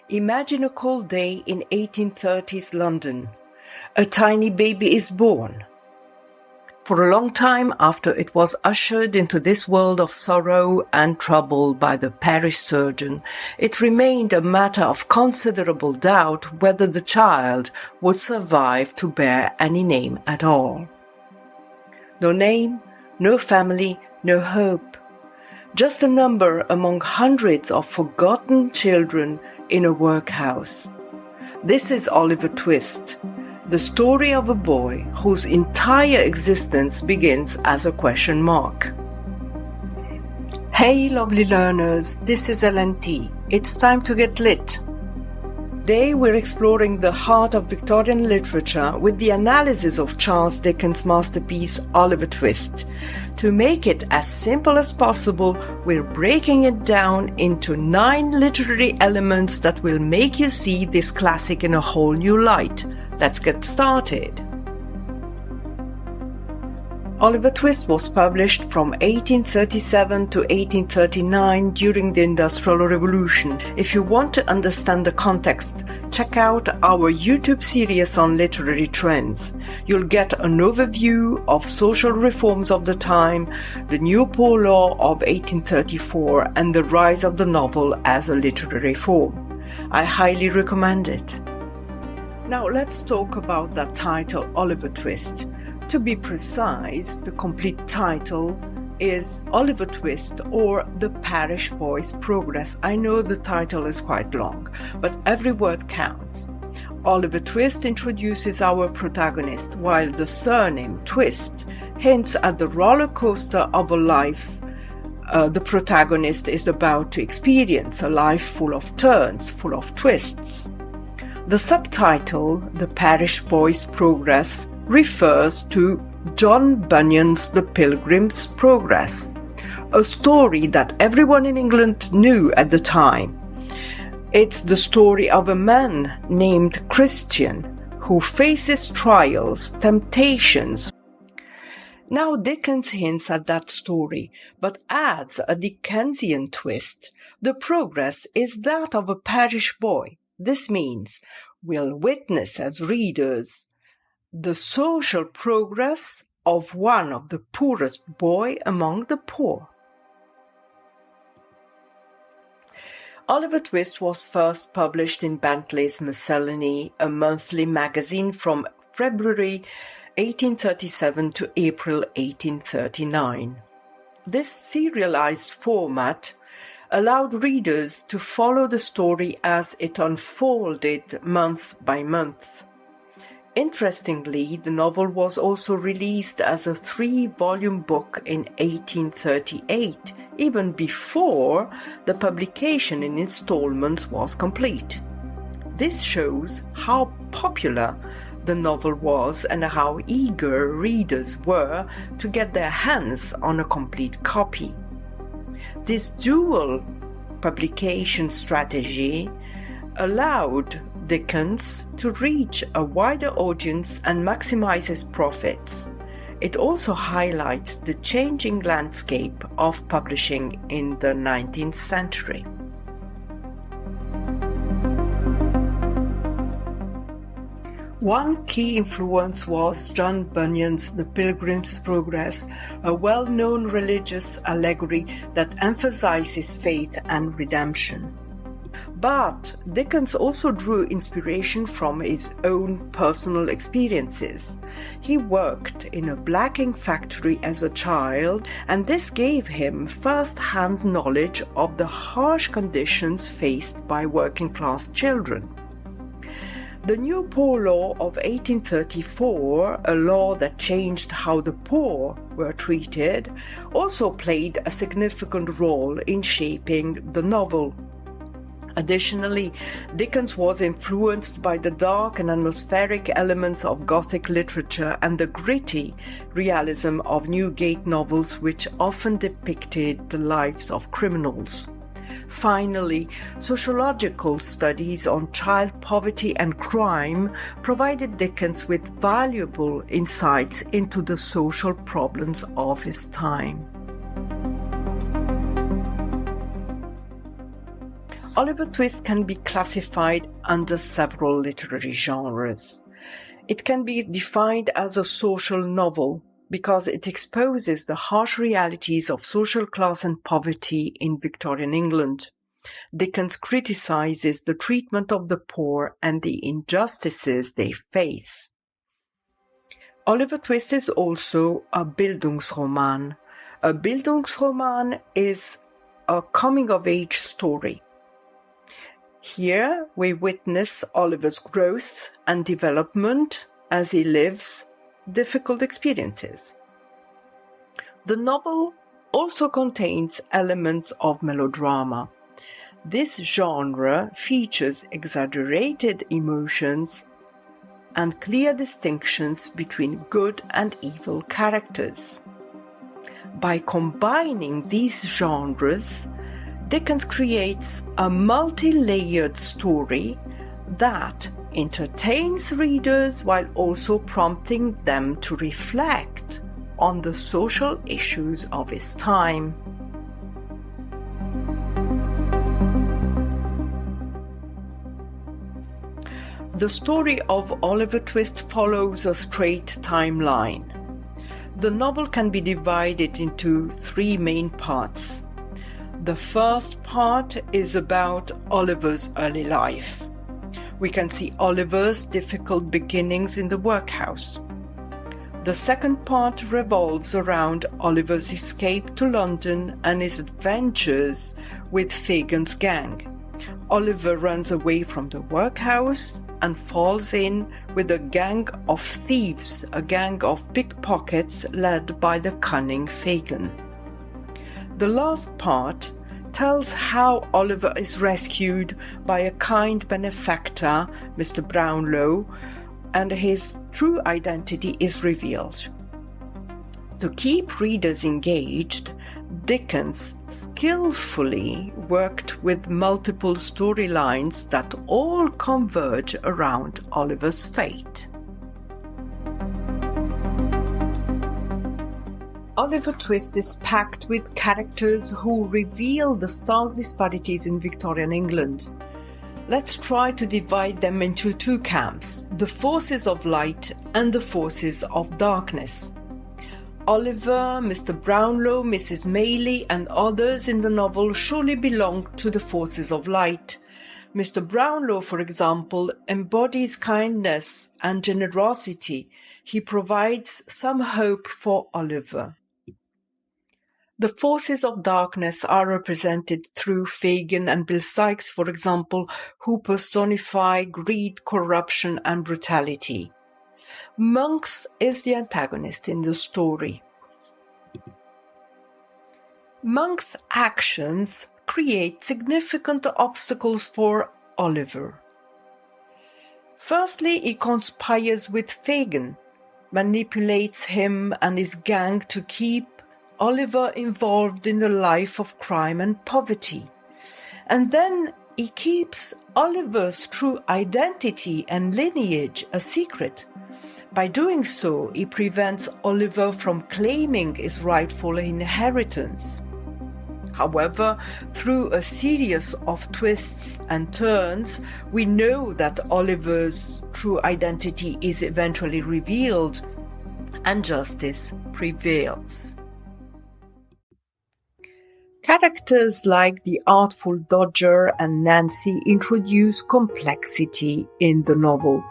Imagine a cold day in 1830s London. A tiny baby is born. For a long time after it was ushered into this world of sorrow and trouble by the parish surgeon, it remained a matter of considerable doubt whether the child would survive to bear any name at all. No name, no family, no hope. Just a number among hundreds of forgotten children in a workhouse. This is Oliver Twist, the story of a boy whose entire existence begins as a question mark. Hey lovely learners, this is LNT. It's time to get lit. Today we're exploring the heart of Victorian literature with the analysis of Charles Dickens' masterpiece Oliver Twist. To make it as simple as possible, we're breaking it down into 9 literary elements that will make you see this classic in a whole new light. Let's get started. Oliver Twist was published from 1837 to 1839 during the Industrial Revolution. If you want to understand the context, check out our YouTube series on literary trends. You'll get an overview of social reforms of the time, the New Poor Law of 1834, and the rise of the novel as a literary form. I highly recommend it. Now let's talk about that title, Oliver Twist. To be precise, the complete title is Oliver Twist or The Parish Boy's Progress. I know the title is quite long, but every word counts. Oliver Twist introduces our protagonist, while the surname Twist hints at the roller coaster of a life the protagonist is about to experience, a life full of turns, full of twists. The subtitle, The Parish Boy's Progress, refers to John Bunyan's The Pilgrim's Progress, a story that everyone in England knew at the time. It's the story of a man named Christian who faces trials, temptations. Now Dickens hints at that story, but adds a Dickensian twist. The progress is that of a parish boy. This means we'll witness as readers the social progress of one of the poorest boy among the poor. Oliver Twist was first published in Bentley's Miscellany, a monthly magazine from February 1837 to April 1839. This serialized format allowed readers to follow the story as it unfolded month by month. Interestingly, the novel was also released as a 3-volume book in 1838, even before the publication in installments was complete. This shows how popular the novel was and how eager readers were to get their hands on a complete copy. This dual publication strategy allowed Dickens to reach a wider audience and maximize his profits. It also highlights the changing landscape of publishing in the 19th century. One key influence was John Bunyan's The Pilgrim's Progress, a well-known religious allegory that emphasizes faith and redemption. But Dickens also drew inspiration from his own personal experiences. He worked in a blacking factory as a child, and this gave him first-hand knowledge of the harsh conditions faced by working-class children. The New Poor Law of 1834, a law that changed how the poor were treated, also played a significant role in shaping the novel. Additionally, Dickens was influenced by the dark and atmospheric elements of Gothic literature and the gritty realism of Newgate novels, which often depicted the lives of criminals. Finally, sociological studies on child poverty and crime provided Dickens with valuable insights into the social problems of his time. Oliver Twist can be classified under several literary genres. It can be defined as a social novel because it exposes the harsh realities of social class and poverty in Victorian England. Dickens criticizes the treatment of the poor and the injustices they face. Oliver Twist is also a Bildungsroman. A Bildungsroman is a coming-of-age story. Here we witness Oliver's growth and development as he lives difficult experiences. The novel also contains elements of melodrama. This genre features exaggerated emotions and clear distinctions between good and evil characters. By combining these genres, Dickens creates a multi-layered story that entertains readers while also prompting them to reflect on the social issues of his time. The story of Oliver Twist follows a straight timeline. The novel can be divided into three main parts. The first part is about Oliver's early life. We can see Oliver's difficult beginnings in the workhouse. The second part revolves around Oliver's escape to London and his adventures with Fagin's gang. Oliver runs away from the workhouse and falls in with a gang of thieves, a gang of pickpockets led by the cunning Fagin. The last part tells how Oliver is rescued by a kind benefactor, Mr. Brownlow, and his true identity is revealed. To keep readers engaged, Dickens skillfully worked with multiple storylines that all converge around Oliver's fate. Oliver Twist is packed with characters who reveal the stark disparities in Victorian England. Let's try to divide them into two camps, the forces of light and the forces of darkness. Oliver, Mr. Brownlow, Mrs. Maylie, and others in the novel surely belong to the forces of light. Mr. Brownlow, for example, embodies kindness and generosity. He provides some hope for Oliver. The forces of darkness are represented through Fagin and Bill Sikes, for example, who personify greed, corruption, and brutality. Monks is the antagonist in the story. Monk's actions create significant obstacles for Oliver. Firstly, he conspires with Fagin, manipulates him and his gang to keep Oliver involved in the life of crime and poverty. And then he keeps Oliver's true identity and lineage a secret. By doing so, he prevents Oliver from claiming his rightful inheritance. However, through a series of twists and turns, we know that Oliver's true identity is eventually revealed and justice prevails. Characters like the artful Dodger and Nancy introduce complexity in the novel.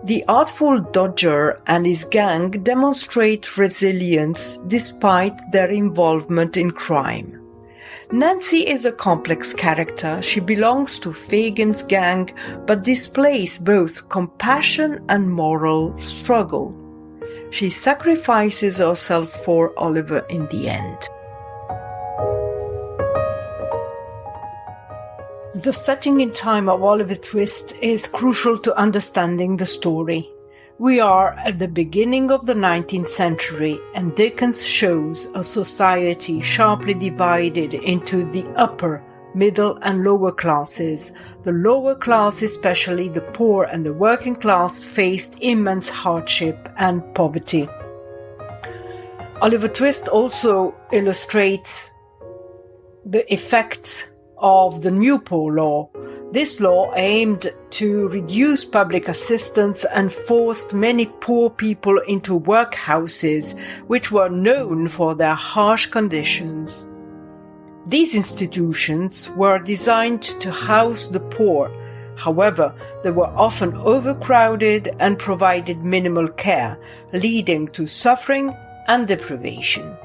The artful Dodger and his gang demonstrate resilience despite their involvement in crime. Nancy is a complex character. She belongs to Fagin's gang but displays both compassion and moral struggle. She sacrifices herself for Oliver in the end. The setting in time of Oliver Twist is crucial to understanding the story. We are at the beginning of the 19th century, and Dickens shows a society sharply divided into the upper, middle and lower classes. The lower class, especially the poor and the working class, faced immense hardship and poverty. Oliver Twist also illustrates the effects of the New Poor Law. This law aimed to reduce public assistance and forced many poor people into workhouses, which were known for their harsh conditions. These institutions were designed to house the poor. However, they were often overcrowded and provided minimal care, leading to suffering and deprivation.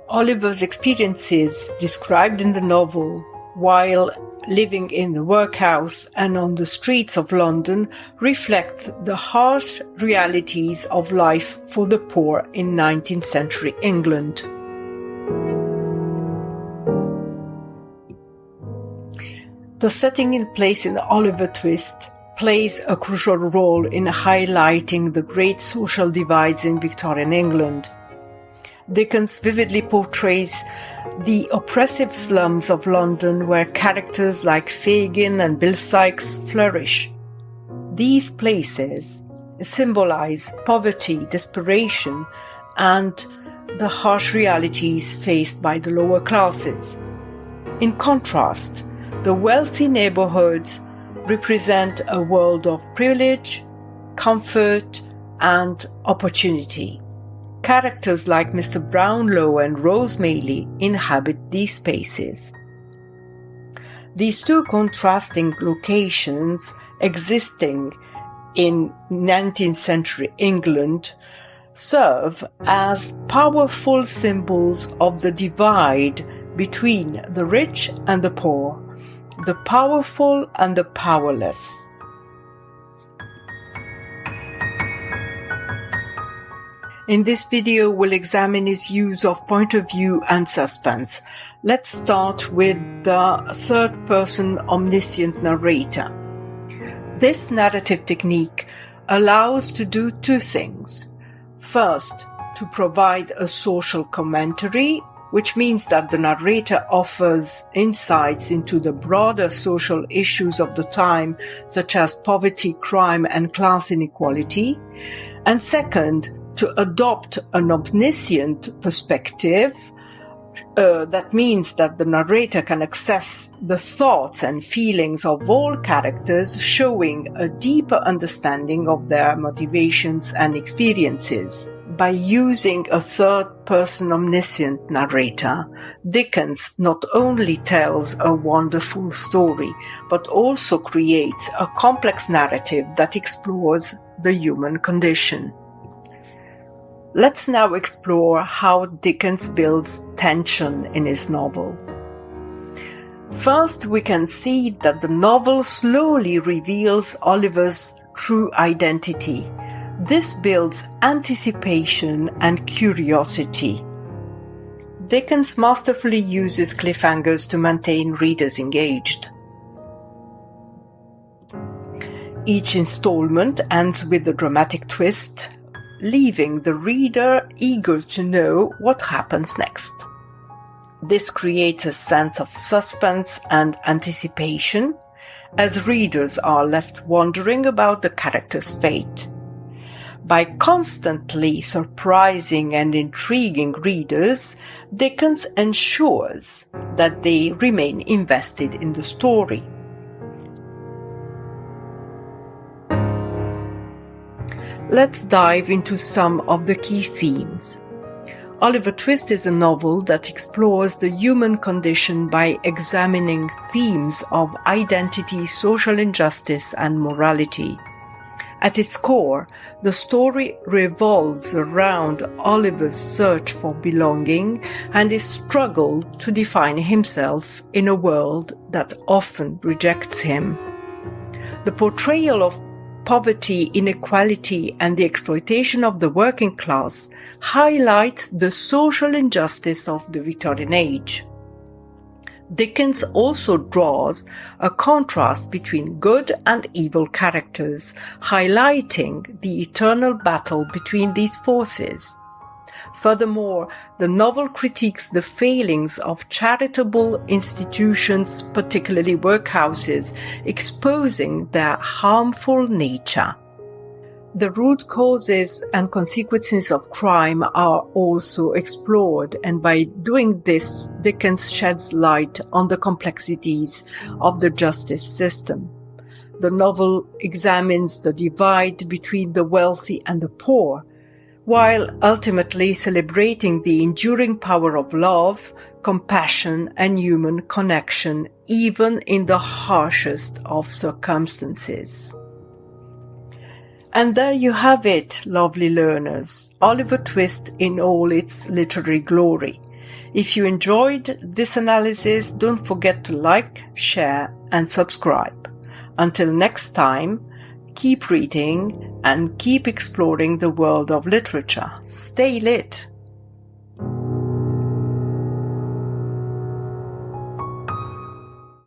Oliver's experiences described in the novel while living in the workhouse and on the streets of London reflect the harsh realities of life for the poor in 19th century England. The setting in place in Oliver Twist plays a crucial role in highlighting the great social divides in Victorian England. Dickens vividly portrays the oppressive slums of London where characters like Fagin and Bill Sikes flourish. These places symbolize poverty, desperation, and the harsh realities faced by the lower classes. In contrast, the wealthy neighborhoods represent a world of privilege, comfort, and opportunity. Characters like Mr. Brownlow and Rose Maylie inhabit these spaces. These two contrasting locations existing in 19th century England serve as powerful symbols of the divide between the rich and the poor, the powerful and the powerless. In this video, we'll examine his use of point of view and suspense. Let's start with the third-person omniscient narrator. This narrative technique allows to do two things. First, to provide a social commentary, which means that the narrator offers insights into the broader social issues of the time, such as poverty, crime, and class inequality. And second, to adopt an omniscient perspective. That means that the narrator can access the thoughts and feelings of all characters, showing a deeper understanding of their motivations and experiences. By using a third-person omniscient narrator, Dickens not only tells a wonderful story, but also creates a complex narrative that explores the human condition. Let's now explore how Dickens builds tension in his novel. First, we can see that the novel slowly reveals Oliver's true identity. This builds anticipation and curiosity. Dickens masterfully uses cliffhangers to maintain readers engaged. Each installment ends with a dramatic twist, leaving the reader eager to know what happens next. This creates a sense of suspense and anticipation, as readers are left wondering about the character's fate. By constantly surprising and intriguing readers, Dickens ensures that they remain invested in the story. Let's dive into some of the key themes. Oliver Twist is a novel that explores the human condition by examining themes of identity, social injustice, and morality. At its core, the story revolves around Oliver's search for belonging and his struggle to define himself in a world that often rejects him. The portrayal of poverty, inequality, and the exploitation of the working class highlights the social injustice of the Victorian age. Dickens also draws a contrast between good and evil characters, highlighting the eternal battle between these forces. Furthermore, the novel critiques the failings of charitable institutions, particularly workhouses, exposing their harmful nature. The root causes and consequences of crime are also explored, and by doing this, Dickens sheds light on the complexities of the justice system. The novel examines the divide between the wealthy and the poor, while ultimately celebrating the enduring power of love, compassion, and human connection, even in the harshest of circumstances. And there you have it, lovely learners, Oliver Twist in all its literary glory. If you enjoyed this analysis, don't forget to like, share, and subscribe. Until next time, keep reading and keep exploring the world of literature. Stay lit!